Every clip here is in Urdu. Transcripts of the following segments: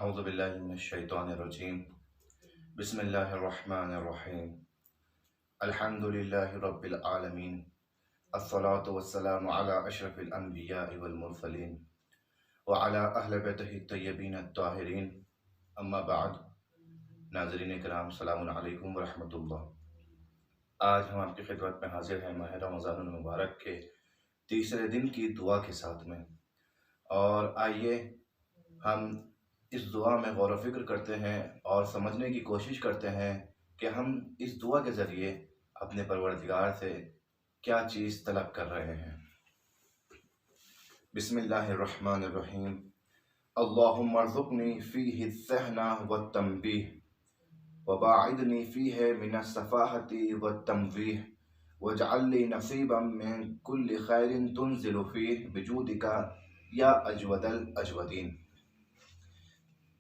أعوذ بالله من الشيطان الرجيم بسم الله الرحمن الرحيم الحمد لله رب العالمين الصلاة والسلام على أشرف الأنبياء والمرسلين وعلى أهل بيته الطيبين الطاهرين أما بعد ناظرین کرام السلام علیکم ورحمۃ اللہ۔ آج ہم آپ کی خدمت میں حاضر ہیں ماہ رمضان المبارک کے تیسرے دن کی دعا کے ساتھ میں، اور آئیے ہم اس دعا میں غور و فکر کرتے ہیں اور سمجھنے کی کوشش کرتے ہیں کہ ہم اس دعا کے ذریعے اپنے پروردگار سے کیا چیز طلب کر رہے ہیں۔ بسم اللہ الرحمن الرحیم۔ اللہم ارزقنی فیہ الذہن والتنبیہ وباعدنی فیہ من السفاہۃ والتمویہ واجعل لی نصیبا من کل خیر تنزل فیہ بجودک یا اجود الاجودین۔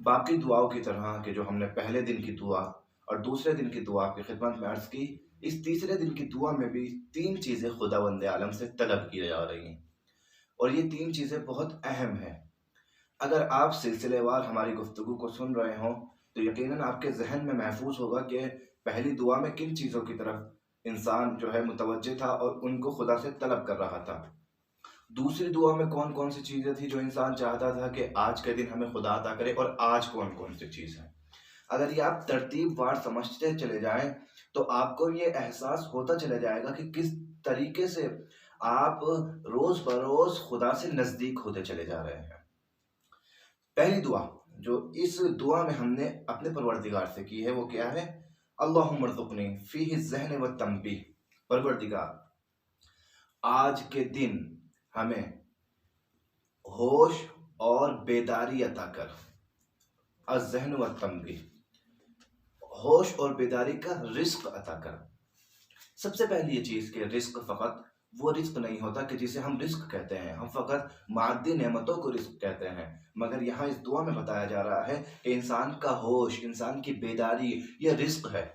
باقی دعاؤں کی طرح کہ جو ہم نے پہلے دن کی دعا اور دوسرے دن کی دعا کی خدمت میں عرض کی، اس تیسرے دن کی دعا میں بھی تین چیزیں خداوند عالم سے طلب کی جا رہی ہیں، اور یہ تین چیزیں بہت اہم ہیں۔ اگر آپ سلسلے وار ہماری گفتگو کو سن رہے ہوں تو یقیناً آپ کے ذہن میں محفوظ ہوگا کہ پہلی دعا میں کن چیزوں کی طرف انسان جو ہے متوجہ تھا اور ان کو خدا سے طلب کر رہا تھا۔ دوسری دعا میں کون کون سی چیزیں تھیں جو انسان چاہتا تھا کہ آج کے دن ہمیں خدا عطا کرے، اور آج کون کون سی چیز ہیں۔ اگر یہ آپ ترتیب وار سمجھتے چلے جائیں تو آپ کو یہ احساس ہوتا چلا جائے گا کہ کس طریقے سے آپ روز بروز خدا سے نزدیک ہوتے چلے جا رہے ہیں۔ پہلی دعا جو اس دعا میں ہم نے اپنے پروردگار سے کی ہے وہ کیا ہے؟ اللہم ارزقنی فیہ الذہن والتنبیہ۔ پروردگار، آج کے دن ہمیں ہوش اور بیداری عطا کر۔ الذہن والتنبیہ، ہوش اور بیداری کا رزق عطا کر۔ سب سے پہلی یہ چیز کہ رزق فقط وہ رزق نہیں ہوتا کہ جسے ہم رزق کہتے ہیں، ہم فقط مادی نعمتوں کو رزق کہتے ہیں، مگر یہاں اس دعا میں بتایا جا رہا ہے کہ انسان کا ہوش، انسان کی بیداری یہ رزق ہے۔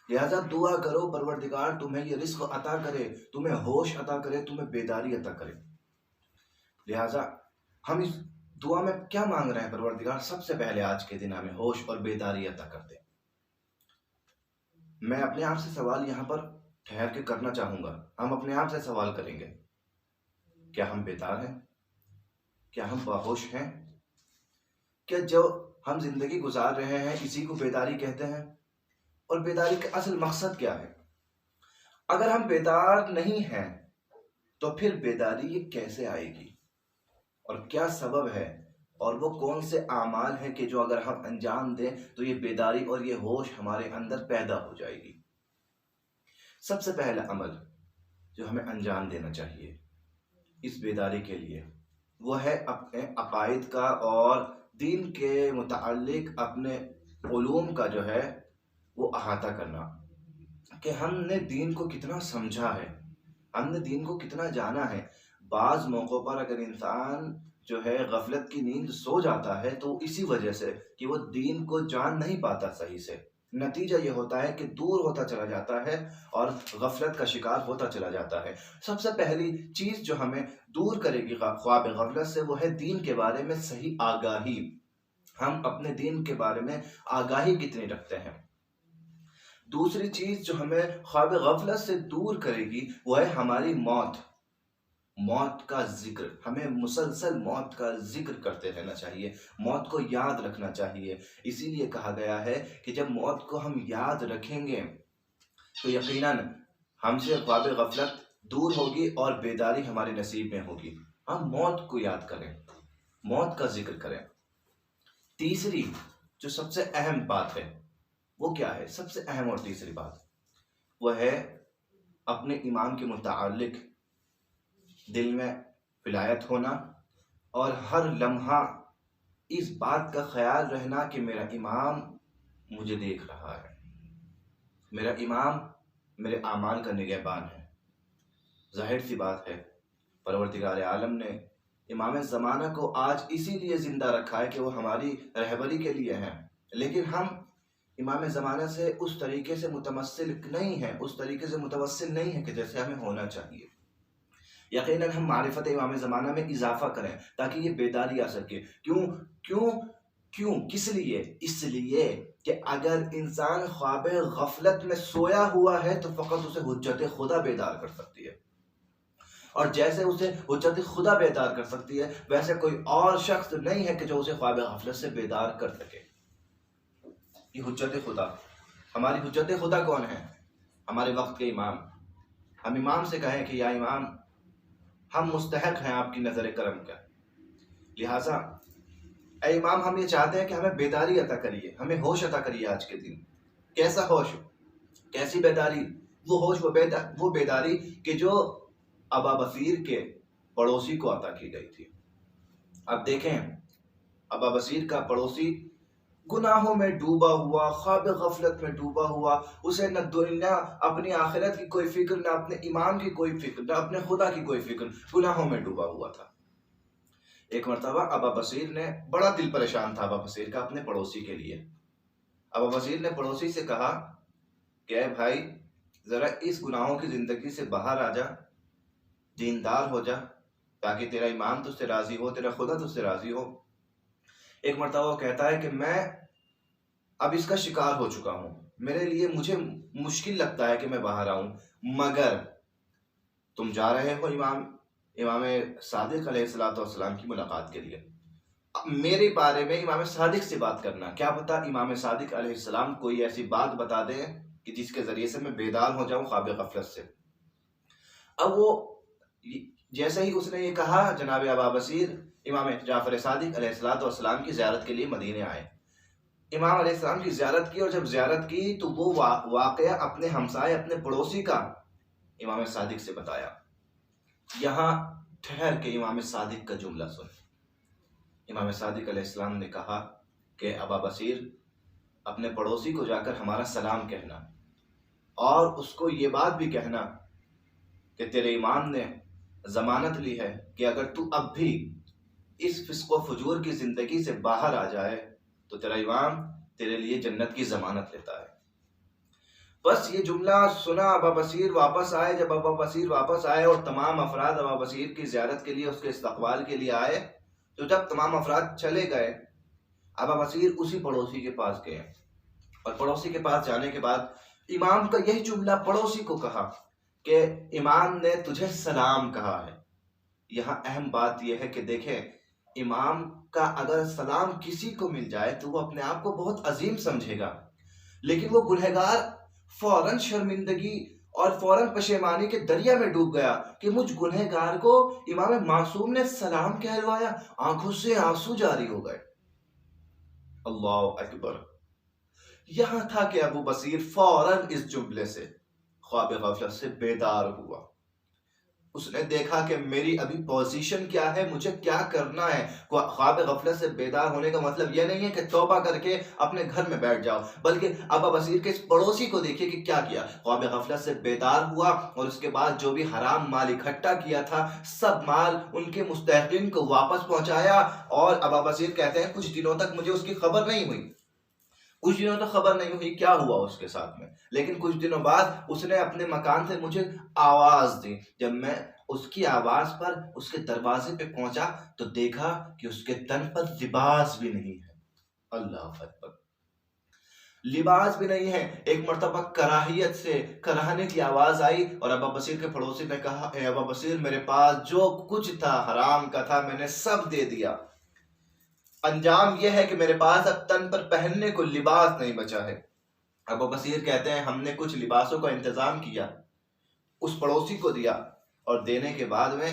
لہذا دعا کرو پروردگار تمہیں یہ رزق عطا کرے، تمہیں ہوش عطا کرے، تمہیں بیداری عطا کرے۔ لہذا ہم اس دعا میں کیا مانگ رہے ہیں؟ پروردگار سب سے پہلے آج کے دن ہمیں ہوش اور بیداری عطا کر دے۔ میں اپنے آپ سے سوال یہاں پر ٹھہر کے کرنا چاہوں گا، ہم اپنے آپ سے سوال کریں گے، کیا ہم بیدار ہیں؟ کیا ہم باہوش ہیں؟ کیا جو ہم زندگی گزار رہے ہیں اسی کو بیداری کہتے ہیں؟ اور بیداری کا اصل مقصد کیا ہے؟ اگر ہم بیدار نہیں ہیں تو پھر بیداری یہ کیسے آئے گی، اور کیا سبب ہے، اور وہ کون سے اعمال ہیں کہ جو اگر ہم انجام دیں تو یہ بیداری اور یہ ہوش ہمارے اندر پیدا ہو جائے گی؟ سب سے پہلا عمل جو ہمیں انجام دینا چاہیے اس بیداری کے لیے وہ ہے اپنے عقائد کا اور دین کے متعلق اپنے علوم کا جو ہے وہ احاطہ کرنا، کہ ہم نے دین کو کتنا سمجھا ہے، ہم نے دین کو کتنا جانا ہے۔ بعض موقعوں پر اگر انسان جو ہے غفلت کی نیند سو جاتا ہے تو اسی وجہ سے کہ وہ دین کو جان نہیں پاتا صحیح سے، نتیجہ یہ ہوتا ہے کہ دور ہوتا چلا جاتا ہے اور غفلت کا شکار ہوتا چلا جاتا ہے۔ سب سے پہلی چیز جو ہمیں دور کرے گی خواب غفلت سے وہ ہے دین کے بارے میں صحیح آگاہی۔ ہم اپنے دین کے بارے میں آگاہی کتنی رکھتے ہیں؟ دوسری چیز جو ہمیں خواب غفلت سے دور کرے گی وہ ہے ہماری موت کا ذکر۔ ہمیں مسلسل موت کا ذکر کرتے رہنا چاہیے، موت کو یاد رکھنا چاہیے۔ اسی لیے کہا گیا ہے کہ جب موت کو ہم یاد رکھیں گے تو یقیناً ہم سے خواب غفلت دور ہوگی اور بیداری ہمارے نصیب میں ہوگی۔ ہم موت کو یاد کریں، موت کا ذکر کریں۔ تیسری جو سب سے اہم بات ہے وہ کیا ہے؟ سب سے اہم اور تیسری بات وہ ہے اپنے ایمان کے متعلق دل میں ولایت ہونا، اور ہر لمحہ اس بات کا خیال رہنا کہ میرا امام مجھے دیکھ رہا ہے، میرا امام میرے اعمال کا نگہبان ہے۔ ظاہر سی بات ہے پروردگار عالم نے امام زمانہ کو آج اسی لیے زندہ رکھا ہے کہ وہ ہماری رہبری کے لیے ہیں، لیکن ہم امام زمانہ سے اس طریقے سے متمثل نہیں ہیں، اس طریقے سے متوسل نہیں ہیں کہ جیسے ہمیں ہونا چاہیے۔ یقیناً ہم معرفت امام زمانہ میں اضافہ کریں تاکہ یہ بیداری آ سکے۔ کیوں کیوں؟ کس لیے؟ اس لیے کہ اگر انسان خواب غفلت میں سویا ہوا ہے تو فقط اسے حجت خدا بیدار کر سکتی ہے، اور جیسے اسے حجت خدا بیدار کر سکتی ہے ویسے کوئی اور شخص نہیں ہے کہ جو اسے خواب غفلت سے بیدار کر سکے۔ یہ حجت خدا، ہماری حجت خدا کون ہے؟ ہمارے وقت کے امام۔ ہم امام سے کہیں کہ یا امام ہم مستحق ہیں آپ کی نظر کرم کا، لہٰذا اے امام ہم یہ چاہتے ہیں کہ ہمیں بیداری عطا کریے، ہمیں ہوش عطا کریے آج کے دن۔ کیسا ہوش؟ کیسی بیداری؟ وہ ہوش، وہ بیداری کہ جو ابا بصیر کے پڑوسی کو عطا کی گئی تھی۔ اب دیکھیں، ابا بصیر کا پڑوسی گناہوں میں ڈوبا ہوا، خواب غفلت میں ڈوبا ہوا، اسے نہ دنیا اپنی آخرت کی کوئی فکر، نہ اپنے امام کی کوئی فکر، نہ اپنے خدا کی کوئی فکر، گناہوں میں ڈوبا ہوا تھا۔ ایک مرتبہ ابا بصیر نے، بڑا دل پریشان تھا ابا بصیر کا اپنے پڑوسی کے لیے۔ ابا بصیر نے پڑوسی سے کہا کہ اے بھائی ذرا اس گناہوں کی زندگی سے باہر آ جا، دیندار ہو جا، تاکہ تیرا امام تجھ سے راضی ہو، تیرا خدا تجھ سے راضی ہو۔ ایک مرتبہ وہ کہتا ہے کہ میں اب اس کا شکار ہو چکا ہوں، مجھے مشکل لگتا ہے کہ میں باہر آؤں، مگر تم جا رہے ہو امام صادق علیہ السلام کی ملاقات کے لیے، میرے بارے میں امام صادق سے بات کرنا، کیا پتا امام صادق علیہ السلام کوئی ایسی بات بتا دیں کہ جس کے ذریعے سے میں بیدار ہو جاؤں خواب غفلت سے۔ اب وہ جیسے ہی اس نے یہ کہا، جناب ابا بصیر امام جعفر صادق علیہ السلام کی زیارت کے لیے مدینے آئے۔ امام علیہ السلام کی زیارت کی، اور جب زیارت کی تو وہ واقعہ اپنے ہمسائے، اپنے پڑوسی کا امام صادق سے بتایا۔ یہاں ٹھہر کے امام صادق کا جملہ سن۔ امام صادق علیہ السلام نے کہا کہ ابا بصیر اپنے پڑوسی کو جا کر ہمارا سلام کہنا، اور اس کو یہ بات بھی کہنا کہ تیرے امام نے ضمانت لی ہے کہ اگر تو اب بھی اس فسق و فجور کی زندگی سے باہر آ جائے تو تیرا امام تیرے لیے جنت کی ضمانت لیتا ہے۔ بس یہ جملہ سنا ابا بصیر واپس آئے۔ جب ابا بصیر واپس آئے اور تمام افراد ابا بصیر کی زیارت کے لیے، اس کے استقبال کے لیے آئے، تو جب تمام افراد چلے گئے، ابا بصیر اسی پڑوسی کے پاس گئے، اور پڑوسی کے پاس جانے کے بعد امام کا یہی جملہ پڑوسی کو کہا کہ امام نے تجھے سلام کہا ہے۔ یہاں اہم بات یہ ہے کہ دیکھیں، امام کا اگر سلام کسی کو مل جائے تو وہ اپنے آپ کو بہت عظیم سمجھے گا، لیکن وہ گنہگار فوراً شرمندگی اور فوراً پشیمانی کے دریا میں ڈوب گیا کہ مجھ گنہگار کو امام معصوم نے سلام کہلوایا، آنکھوں سے آنسو جاری ہو گئے۔ اللہ اکبر! یہاں تھا کہ ابو بصیر فوراً اس جملے سے، خواب غفلت سے بیدار ہوا۔ اس نے دیکھا کہ میری ابھی پوزیشن کیا ہے، مجھے کیا کرنا ہے۔ خواب غفلت سے بیدار ہونے کا مطلب یہ نہیں ہے کہ توبہ کر کے اپنے گھر میں بیٹھ جاؤ، بلکہ ابا بصیر کے اس پڑوسی کو دیکھیے کہ کیا کیا۔ خواب غفلت سے بیدار ہوا، اور اس کے بعد جو بھی حرام مال اکٹھا کیا تھا سب مال ان کے مستحقین کو واپس پہنچایا۔ اور ابا بصیر کہتے ہیں کچھ دنوں تک مجھے اس کی خبر نہیں ہوئی، کچھ دنوں تک خبر نہیں ہوئی کیا ہوا اس کے ساتھ میں، لیکن کچھ دنوں بعد اس نے اپنے مکان سے مجھے آواز دی۔ جب میں اس کی آواز پر اس کے دروازے پہ پہنچا تو دیکھا کہ اس کے تن پر لباس بھی نہیں ہے۔ اللہ اکبر! لباس بھی نہیں ہے۔ ایک مرتبہ کراہیت سے کراہنے کی آواز آئی، اور ابا بصیر کے پڑوسی نے کہا اے ابا بصیر میرے پاس جو کچھ تھا حرام کا تھا میں نے سب دے دیا، انجام یہ ہے کہ میرے پاس اب تن پر پہننے کو لباس نہیں بچا ہے۔ ابو بصیر کہتے ہیں ہم نے کچھ لباسوں کا انتظام کیا، اس پڑوسی کو دیا، اور دینے کے بعد میں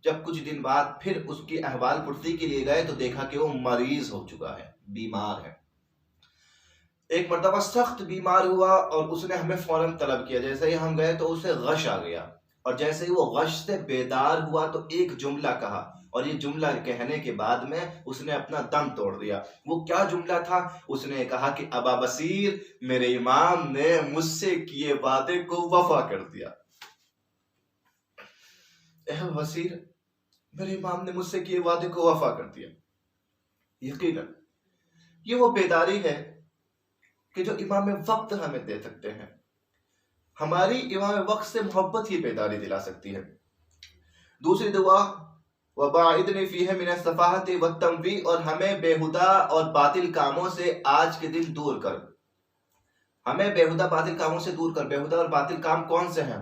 جب کچھ دن بعد پھر اس کی احوال پرسی کے لیے گئے تو دیکھا کہ وہ مریض ہو چکا ہے، بیمار ہے۔ ایک مرتبہ سخت بیمار ہوا اور اس نے ہمیں فوراً طلب کیا۔ جیسے ہی ہم گئے تو اسے غش آ گیا، اور جیسے ہی وہ غش سے بیدار ہوا تو ایک جملہ کہا، اور یہ جملہ کہنے کے بعد میں اس نے اپنا دم توڑ دیا۔ وہ کیا جملہ تھا؟ اس نے کہا کہ ابا بصیر میرے امام نے مجھ سے کیے وعدے کو وفا کر دیا۔ اے بصیر میرے امام نے مجھ سے کیے وعدے کو وفا کر دیا۔ یقیناً یہ وہ بیداری ہے کہ جو امام وقت ہمیں دے سکتے ہیں۔ ہماری امام وقت سے محبت ہی بیداری دلا سکتی ہے۔ دوسری دعا وَبَاعِدْنِ فِيهِ مِنَ السَّفَاهَةِ وَالتَّمْوِیعِ، اور ہمیں بےہدہ اور باطل کاموں سے آج کے دن دور کر. ہمیں بےہدہ باطل کاموں سے دور کر. بےہدہ اور باطل کام کون سے ہیں؟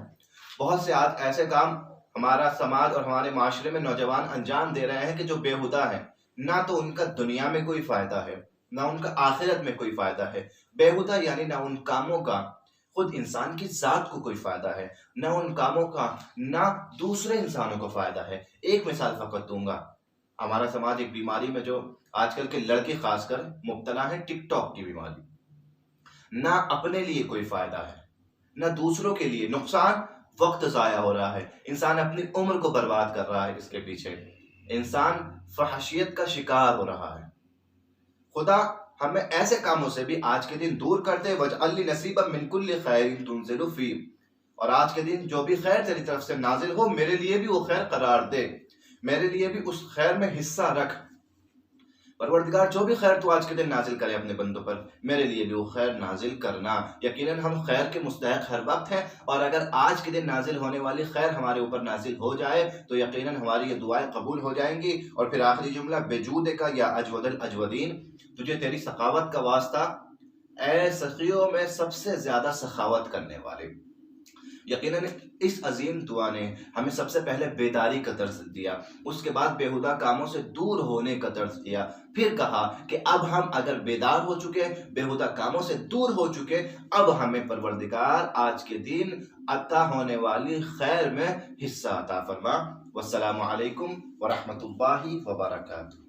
بہت سے آج ایسے کام ہمارا سماج اور ہمارے معاشرے میں نوجوان انجام دے رہے ہیں کہ جو بےہدہ ہیں. نہ تو ان کا دنیا میں کوئی فائدہ ہے، نہ ان کا آخرت میں کوئی فائدہ ہے. بےہدہ یعنی نہ ان کاموں کا خود انسان کی ذات کو کوئی فائدہ ہے، نہ ان کاموں کا نہ دوسرے انسانوں کو فائدہ ہے. ایک مثال فقط دوں گا. ہمارا سماج ایک بیماری میں جو آج کل کے لڑکے خاص کر مبتلا ہے، ٹک ٹاک کی بیماری. نہ اپنے لیے کوئی فائدہ ہے، نہ دوسروں کے لیے نقصان. وقت ضائع ہو رہا ہے، انسان اپنی عمر کو برباد کر رہا ہے اس کے پیچھے. انسان فحشیت کا شکار ہو رہا ہے. خدا ہمیں ایسے کاموں سے بھی آج کے دن دور کرتے. وَاجْعَلْ لِي نَصِيبًا مِّن كُلِّ خَيْرٍ تُنزِلُ فِيهِ، اور آج کے دن جو بھی خیر تیری طرف سے نازل ہو میرے لیے بھی وہ خیر قرار دے، میرے لیے بھی اس خیر میں حصہ رکھ. پروردگار جو بھی خیر تو آج کے دن نازل کرے اپنے بندوں پر، میرے لیے بھی وہ خیر نازل کرنا. یقیناً ہم خیر کے مستحق ہر وقت ہیں، اور اگر آج کے دن نازل ہونے والی خیر ہمارے اوپر نازل ہو جائے تو یقیناً ہماری یہ دعائیں قبول ہو جائیں گی. اور پھر آخری جملہ، بجودک یا اجود الاجودین، تجھے تیری سخاوت کا واسطہ اے سخیوں میں سب سے زیادہ سخاوت کرنے والے. یقیناً اس عظیم دعا نے ہمیں سب سے پہلے بیداری کا درس دیا، اس کے بعد بےہدہ کاموں سے دور ہونے کا درس دیا. پھر کہا کہ اب ہم اگر بیدار ہو چکے، بےہدہ کاموں سے دور ہو چکے، اب ہمیں پروردگار آج کے دن عطا ہونے والی خیر میں حصہ عطا فرما. والسلام علیکم ورحمۃ اللہ وبرکاتہ.